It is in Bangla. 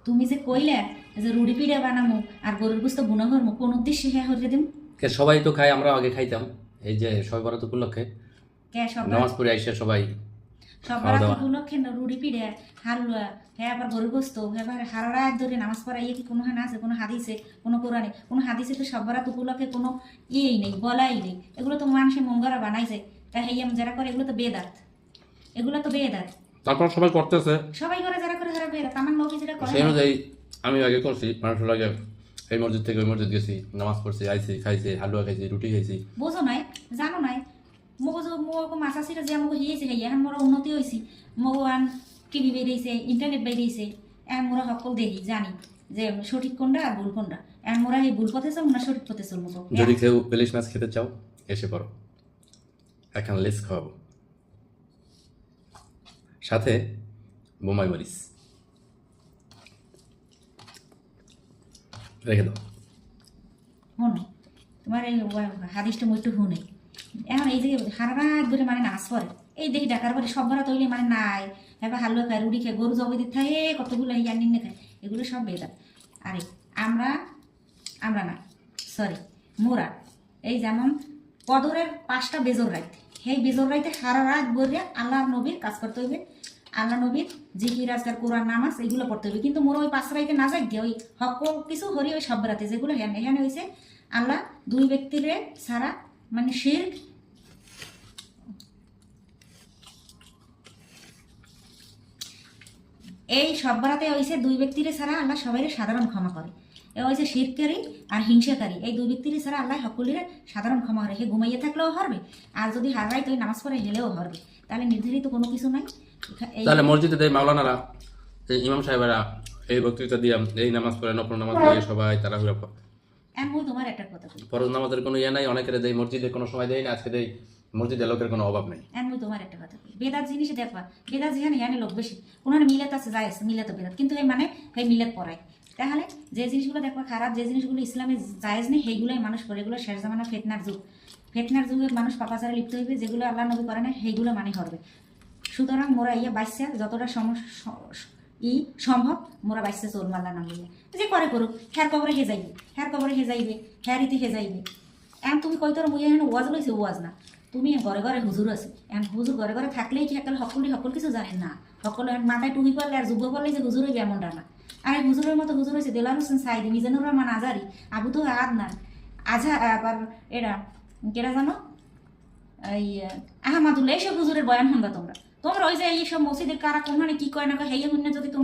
তুমি যে কইলে যে রুড়ি পিঠা বানামু আর গরুর গোস্ত বুনা করমু কোন উদ্দেশ্যে হ্যাঁ হরে দিম? সবাই তো খায়, আমরা আগে খাইতাম। এই যে শবে বরাত উপলক্ষে কে সব নামাজ পড়ে আইসা সবাই সব খাওয়া দাওয়া। উপলক্ষে রুড়ি পিঠা হালুয়া হ্যাঁ আবার গরুর গোস্ত হ্যাঁ সারা রাত ধরে নামাজ পড়াইয়ে কি কোনো হানা আছে, কোনো হাদিসে, কোনো কোরআনে, কোনো হাদিসে তো সব বরাত উপলক্ষে কোনো ইয়েই নেই, বলাই নেই। এগুলো তো মানুষের মঙ্গরা বানাইছে, তা হেয়াম যারা করে এগুলো তো বেদাত, এগুলো তো বেদাত। তারপর সবাই করতেছে সবাই করে যারা করে তারা বেদাত। আমার নবী যেটা করে সেই অনুযায়ী আমি আগে করছি। মানুষের আগে এই মসজিদ থেকে ওই মসজিদ গেছি, নামাজ পড়ছি, আইছি, খাইছি, হালুয়া খাইছি, রুটি খাইছি। বোঝো নাই, জানো নাই, মগো মাছাছিরা যে আমাকে হিয়েছে হেয়ে এখন মোরা উন্নতি হয়েছি, মগো আন টিভি বেরিয়েছে, ইন্টারনেট বেরিয়েছে, এখন মোরা সকল দেখি জানি যে সঠিক কোনটা আর ভুল কোনটা। এখন মোরা এই ভুল পথে চলবো না সঠিক পথে চলবো। যদি কেউ ইলিশ মাছ খেতে চাও এসে পড়ো, এখন লেস খাওয়াবো, সাথে বোমাই মরিচ রেখে দাও। শোনো, তোমার এই হাদিসটা মই একটু শুনে এখন এই যে সারা রাত ধরে মানে নাচ করে এই দেখি ডাকার বাড়ি সব ভাড়া তৈরি মানে নাই, এবার হালুয়া খায়, রুটি খায়, গরু জবাই দিতে থাকে কতগুলো ইয়ার নিম্নে খায়, এগুলো সব বেদাত। আরে আমরা আমরা না, সরি, মোরা এই যেমন কদরের 5টা বেজর রাইতে, সেই বেজর রাইতে সারা রাত বলে আল্লাহর নবীর কাজ করতে হইবে, আল্লাহ নবীর জিকির আজকার কোরআন নামাজ এগুলো পড়তে হবে। কিন্তু মোরা ওই 5 রাইতে না যাই দিয়ে ওই সকল কিছু হরি ওই সব রাতে যেগুলো হ্যান হয়েছে আল্লাহ 2 ব্যক্তিরে ছাড়া মানে শিরক এই সব বারাতে হয়েছে 2 ব্যক্তিরে ছাড়া আল্লাহ সবাই সাধারণ ক্ষমা করে। এ হয়েছে শিরকারী আর হিংসাকারী, এই 2 ব্যক্তিরে ছাড়া আল্লাহ সকলের সাধারণ ক্ষমা করে। হে ঘুমাইয়ে থাকলেও হরবে, আর যদি হারাই তো নামাজ পড়ে হেলেও হরবে। তাহলে নির্ধারিত কোনো কিছু নাই। তাহলে মসজিদে দেয় মাওলানারা, এই ইমাম সাহেবেরা এই বক্তৃতা দিয়ে এই নামাজ পড়ে, নফল নামাজ পড়ে সবাই তারা এমন তোমার একটা কথা বলি, ফরজ নামাজের কোনো ইয়ে নাই। অনেকের দেয় মসজিদে, কোনো সময় দেয় না, আজকে দেয় মসজিদে, লোকের কোনো অভাব নেই। এমন তোমার একটা কথা বলি, বেদাত জিনিস দেখবা, বেদাত যেখানে এখানে লোক বেশি, কোনো মিলাত আছে যায় আছে, মিলাত বেদাত, কিন্তু এই মানে এই মিলাত পড়ায়। তাহলে যে জিনিসগুলো দেখবা খারাপ, যে জিনিসগুলো ইসলামে জায়েজ নেই সেইগুলোই মানুষ করে। এগুলো শেষ জামানা ফেতনার যুগ, ফেতনার যুগে মানুষ পাপাচারে লিপ্ত হইবে, যেগুলো আল্লাহ নবী করে না সেইগুলো মানে হবে। সুতরাং মোরা ইয়ে বাচ্চা যতটা সম্ভব মোরা বাচ্চা চোর মাল্লা নাম লিয়ে যে করে করুক, হ্যার কবরে হে যাইবে, হ্যার কবরে হে যাইবে, হ্যার ইতি হে যাইবে। এখন তুমি কই তোর মুই এখানে ওয়াজ লইছে, ওয়াজ না, তুমি ঘরে ঘরে হুজুর আছে। এখন হুজুর ঘরে ঘরে থাকলেই কি একটা সকল কিছু জানেন না, সকল মাথায় টুপি পড়লে আর যুব পড়লে যে হুজুর হইবে এমনটা না। আর এই হুজুরের মতো হুজুর হয়েছে দেলার হোসেন সাইদি, মিজানুর রহমান আজারি, আবু তো আদনান আজহার, আবার এরা কেরা জানো এই আহমাদুল্লাহ, এইসব হুজুরের বয়ান শুনবা তোমরা। তোমরা ওই যে এইসব মসজিদের কারা কোনখানে কি কয় না কয় হেয়ে শুনে যদি